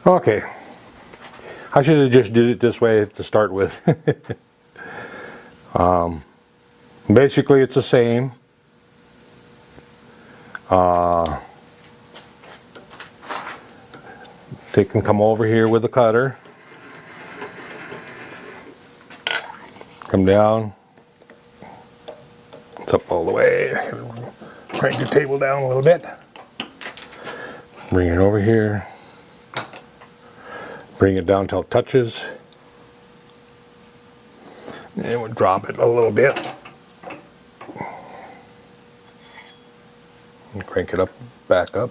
Okay, I should have just did it this way to start with. Basically it's the same. They can come over here with the cutter, come down, it's up all the way, crank the table down a little bit, bring it over here, bring it down till it touches, and we'll drop it a little bit, and crank it up, back up,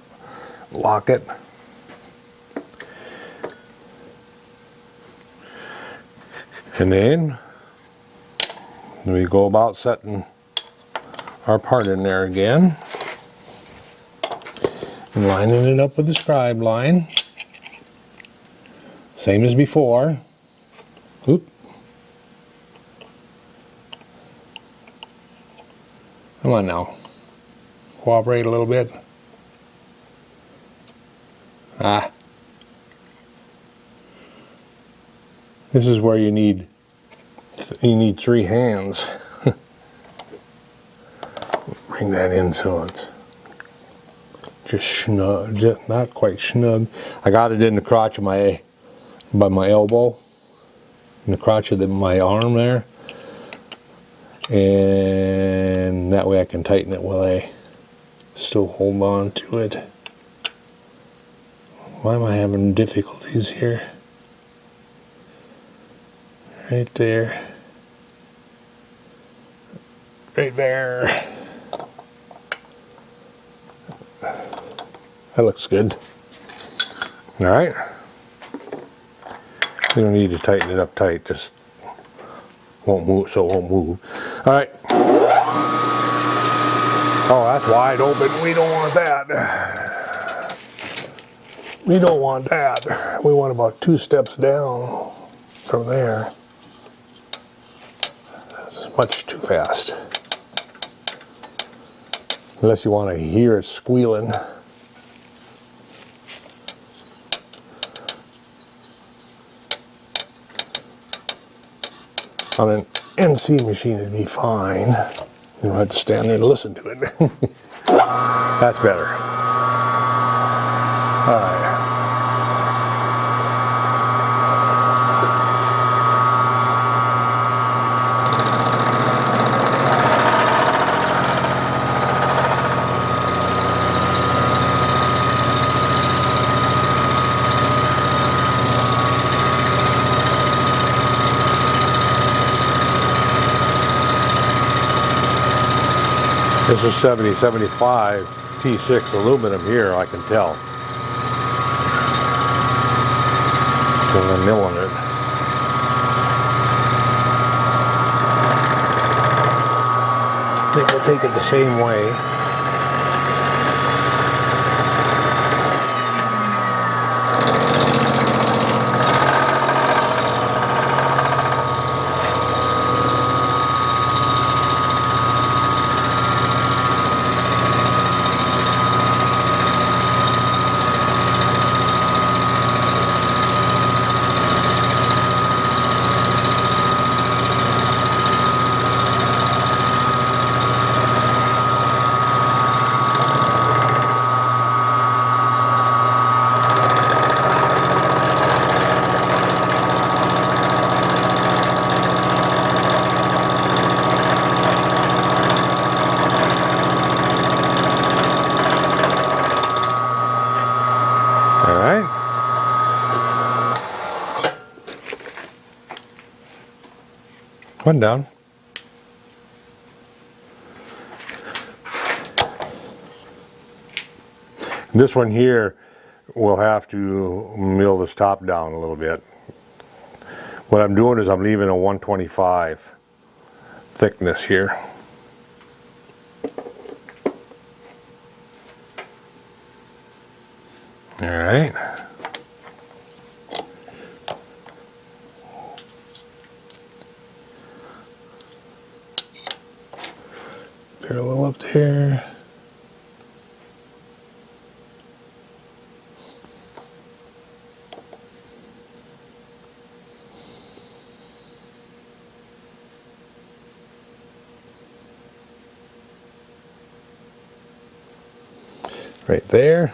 lock it. And then we go about setting our part in there again and lining it up with the scribe line. Same as before. Oop. Come on now. Cooperate a little bit. Ah. This is where you need 3 hands. Bring that in so it's just snug, just not quite snug. I got it in the crotch of by my elbow, in the crotch of my arm there, and that way I can tighten it while I still hold on to it. Why am I having difficulties here? Right there. Right there. That looks good. Alright. You don't need to tighten it up tight, just won't move, so it won't move. Alright. Oh, that's wide open. We don't want that. We don't want that. We want about 2 steps down from there. That's much too fast. Unless you want to hear it squealing. On an NC machine it'd be fine. You don't have to stand there to listen to it. That's better. Alright. This is 7075 T6 aluminum here, I can tell. I'm milling it. I think we'll take it the same way. One down. This one here, we'll have to mill this top down a little bit. What I'm doing is I'm leaving a 125 thickness here. All right. Parallel up there. right there.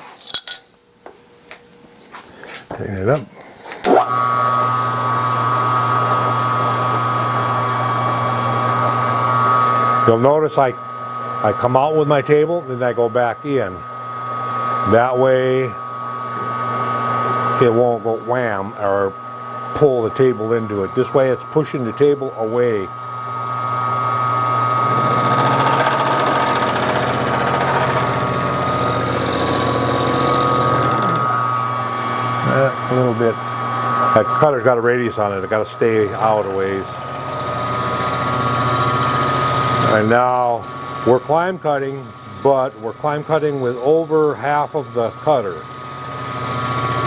Tighten it up. You'll notice I come out with my table, then I go back in. That way it won't go wham or pull the table into it. This way it's pushing the table away. A little bit. That cutter's got a radius on it. It's got to stay out a ways. And now we're climb cutting, but we're climb cutting with over half of the cutter.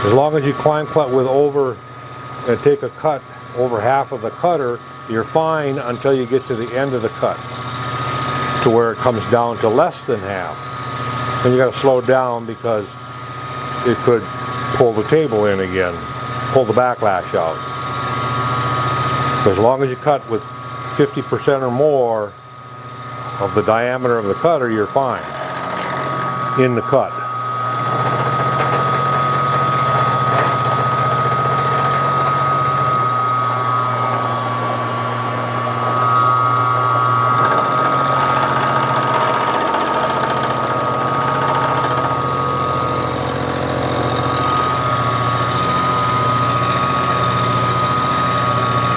As long as you climb cut with over, take a cut over half of the cutter, you're fine until you get to the end of the cut, to where it comes down to less than half. Then you got to slow down because it could pull the table in again, pull the backlash out. But as long as you cut with 50% or more of the diameter of the cutter, you're fine in the cut.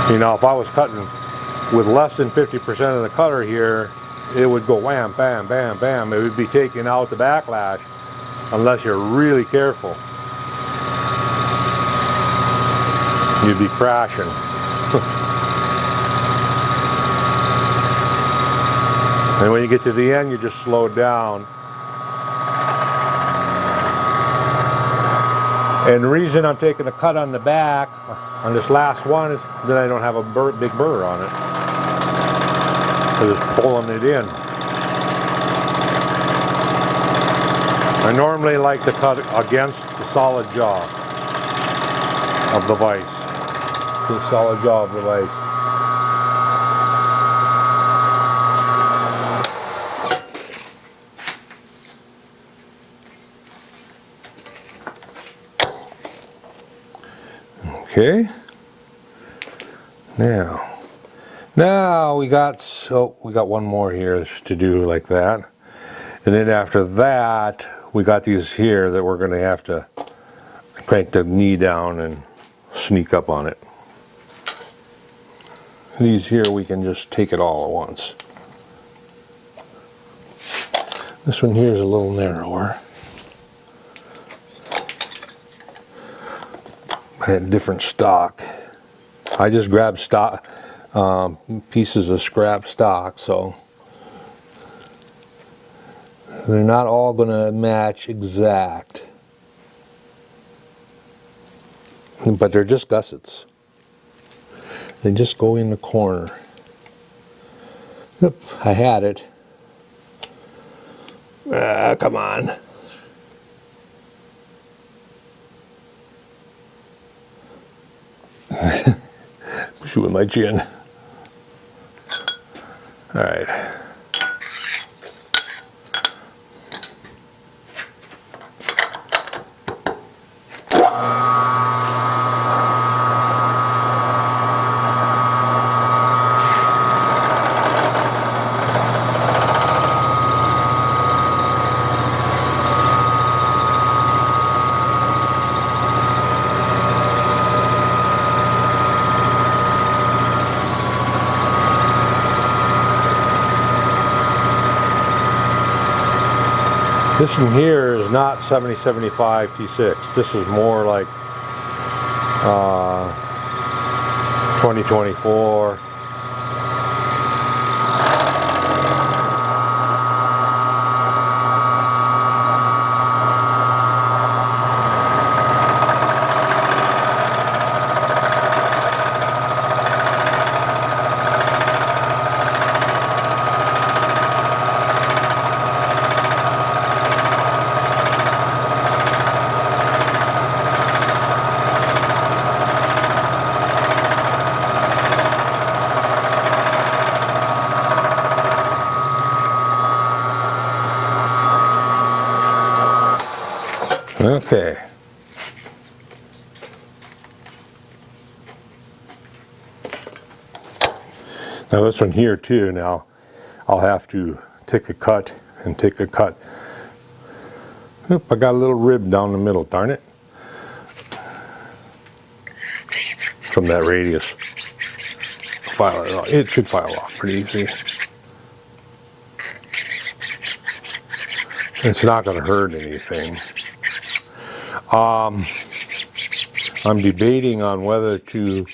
You know, if I was cutting with less than 50% of the cutter here, it would go wham, bam, bam, bam. It would be taking out the backlash unless you're really careful. You'd be crashing. And when you get to the end, you just slow it down. And the reason I'm taking a cut on the back on this last one is that I don't have a big burr on it. I'm just pulling it in. I normally like to cut against the solid jaw of the vise. The solid jaw of the vise. Okay. Now we got one more here to do like that, and then after that we got these here that we're going to have to crank the knee down and sneak up on it. These here we can just take it all at once. This one here is a little narrower. I had different stock. I just grabbed stock, pieces of scrap stock, so they're not all going to match exact, but they're just gussets. They just go in the corner. Yep, I had it. Come on. Push it with my chin. All right. This one here is not 7075 T6. This is more like 2024. Okay. Now this one here too, now I'll have to take a cut and take a cut. Oop, I got a little rib down the middle, darn it. From that radius. File it off. It should file off pretty easy. It's not going to hurt anything. I'm debating on whether to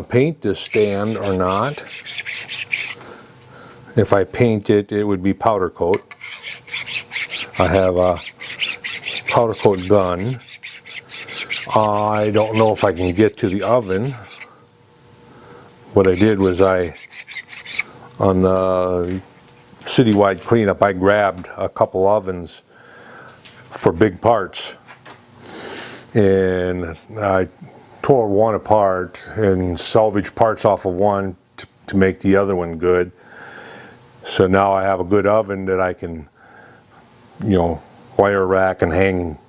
paint this stand or not. If I paint it, it would be powder coat. I have a powder coat gun. I don't know if I can get to the oven. What I did was on the citywide cleanup, I grabbed a couple ovens for big parts. And I tore one apart and salvaged parts off of one to make the other one good. So now I have a good oven that I can, wire rack and hang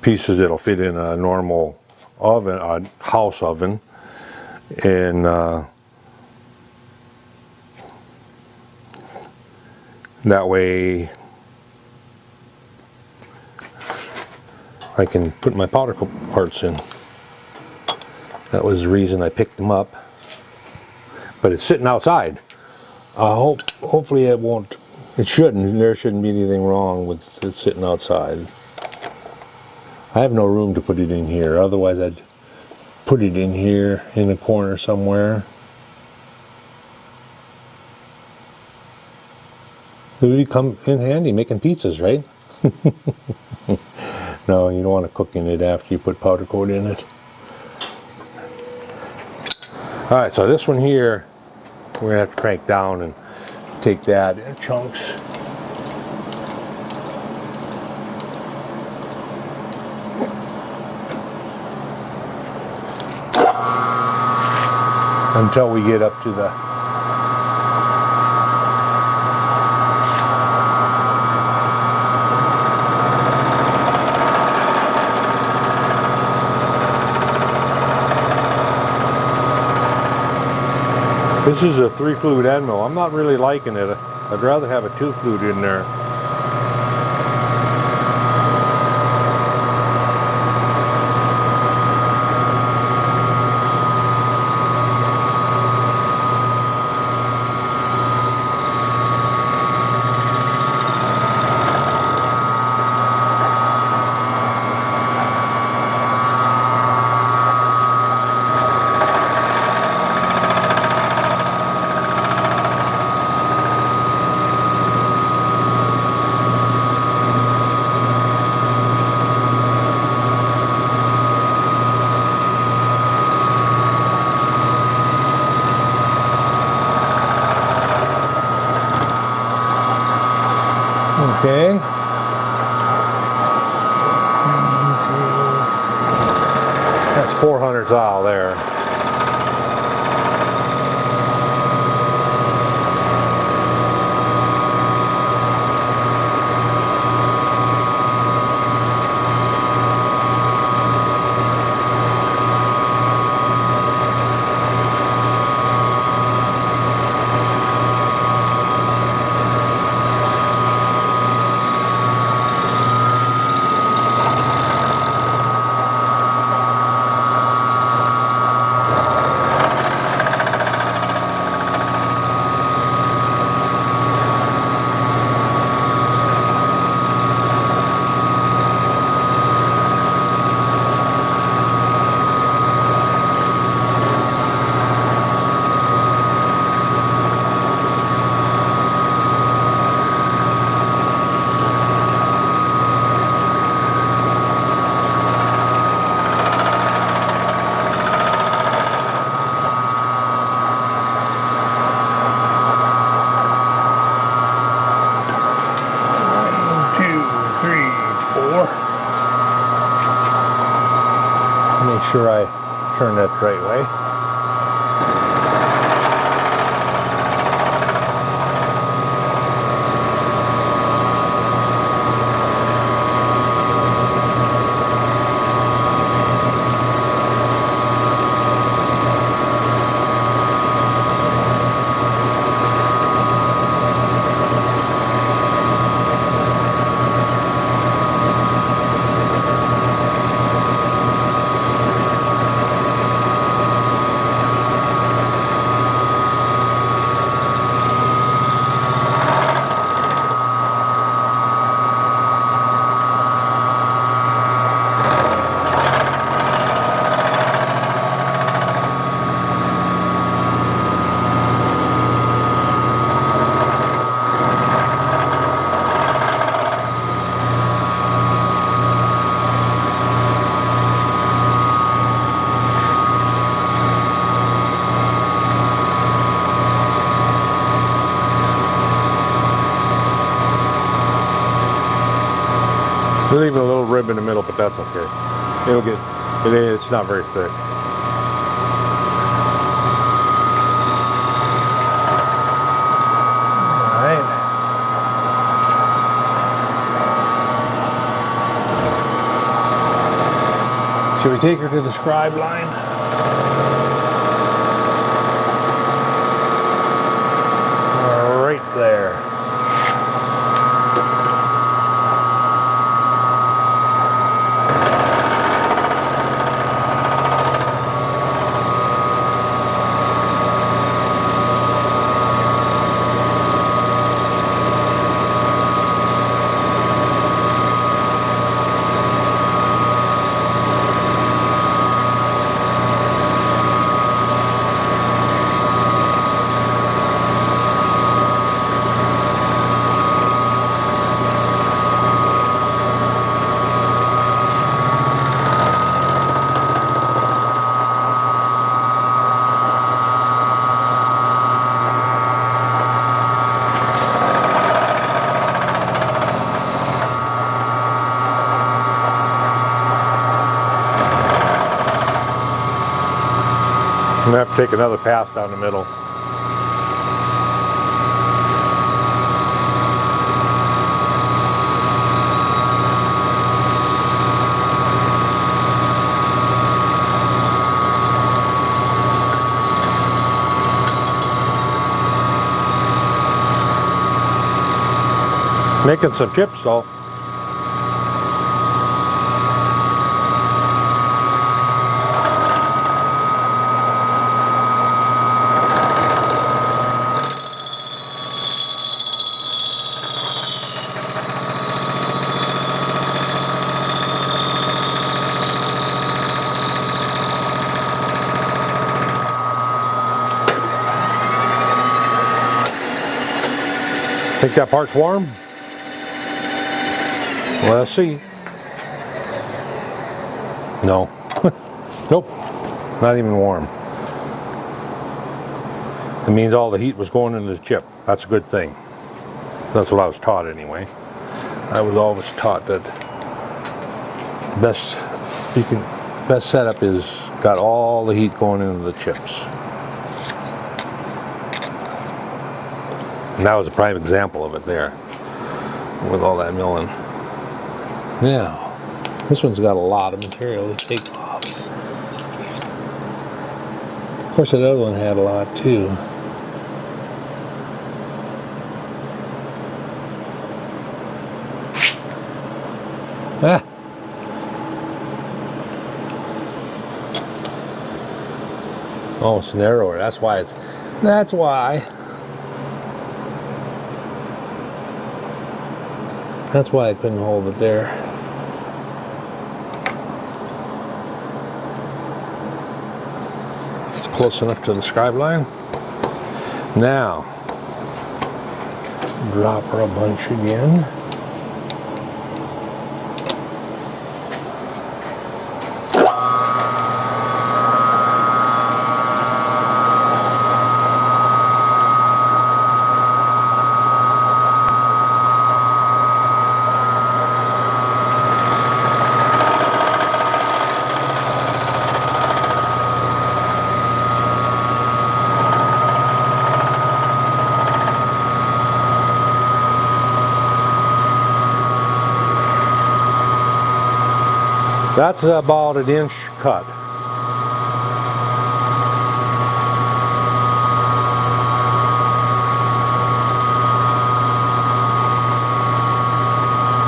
pieces that'll fit in a normal oven, a house oven. And that way I can put my powder coat parts in. That was the reason I picked them up. But it's sitting outside. Hopefully it won't. It shouldn't. There shouldn't be anything wrong with it sitting outside. I have no room to put it in here. Otherwise I'd put it in here in a corner somewhere. It would come in handy making pizzas, right? No, you don't want to cook in it after you put powder coat in it. Alright, so this one here, we're going to have to crank down and take that in chunks. Until we get up to the This is a 3-fluid end mill. I'm not really liking it. I'd rather have a 2-fluid in there. Okay. That's 400 thou there. Make sure I turn that the right way. There's even a little rib in the middle, but that's okay. It'll get, it's not very thick. Alright. Should we take her to the scribe line? Right there. I'm going to have to take another pass down the middle. Making some chips though. Think that part's warm? Well, let's see. No. Nope. Not even warm. It means all the heat was going into the chip. That's a good thing. That's what I was taught anyway. I was always taught that the best setup is got all the heat going into the chips. And that was a prime example of it there, with all that milling. Now, this one's got a lot of material to take off. Of course, that other one had a lot too. Ah! Oh, it's narrower. That's why. That's why I couldn't hold it there. It's close enough to the scribe line. Now, drop her a bunch again. That's about an inch cut.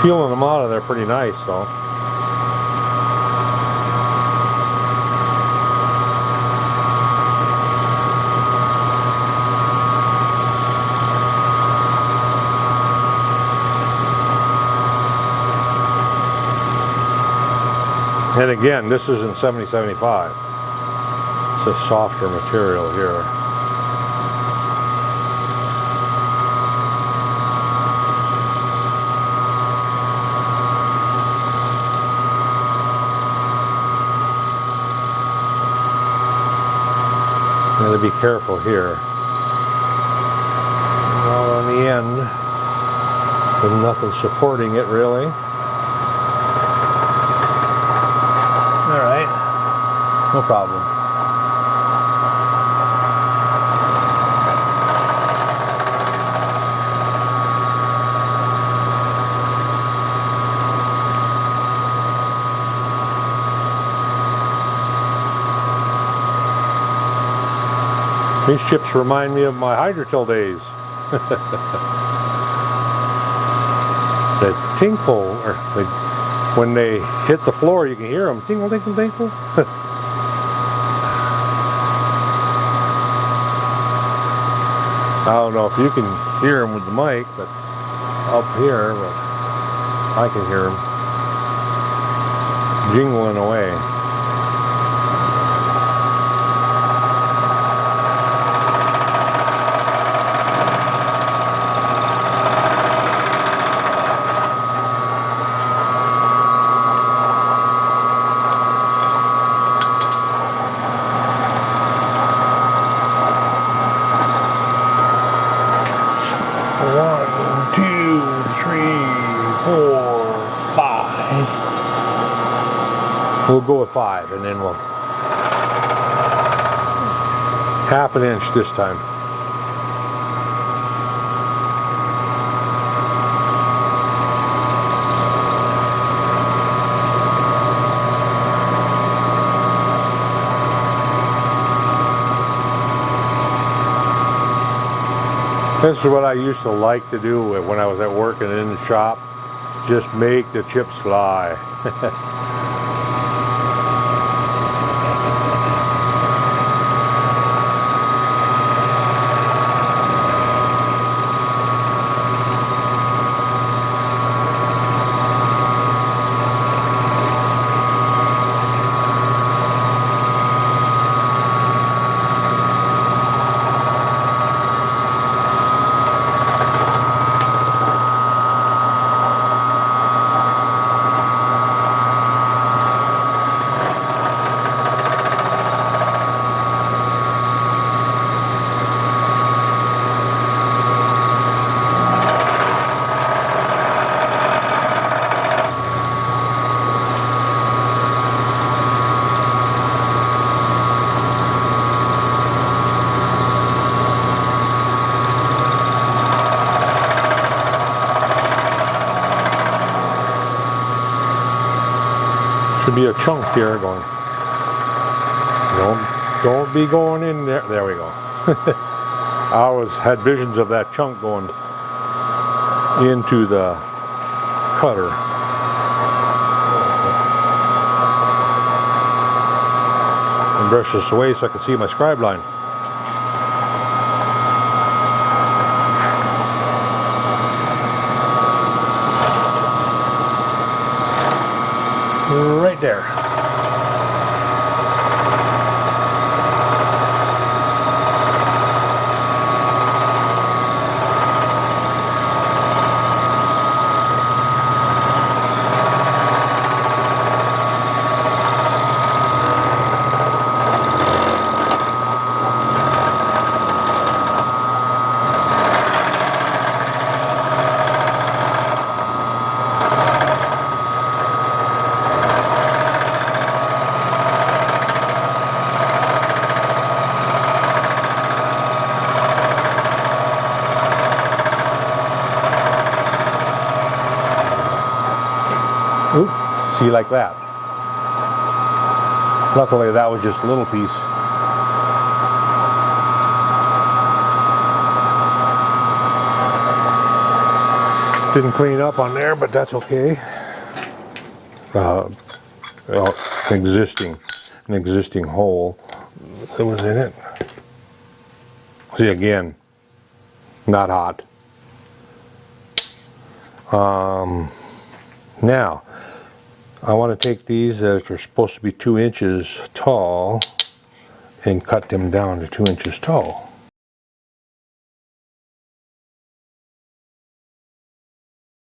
Peeling them out of there pretty nice though. And again, this isn't 70-75. It's a softer material here. Got to be careful here. Well, on the end, there's nothing supporting it really. No problem. These chips remind me of my hydrotil days. The tinkle, or when they hit the floor, you can hear them tinkle, tinkle, tinkle. I don't know if you can hear them with the mic, but up here, but I can hear them jingling away. We'll go with 5, and then we'll half an inch this time. This is what I used to like to do when I was at work and in the shop. Just make the chips fly. Should be a chunk here going. Don't be going in there. There we go. I always had visions of that chunk going into the cutter. And brush this away so I can see my scribe line. Right there. Oop, see, like that. Luckily that was just a little piece. Didn't clean up on there, but that's okay. Well, an existing hole that was in it. See, again, not hot. Now, I want to take these that are supposed to be 2 inches tall and cut them down to 2 inches tall.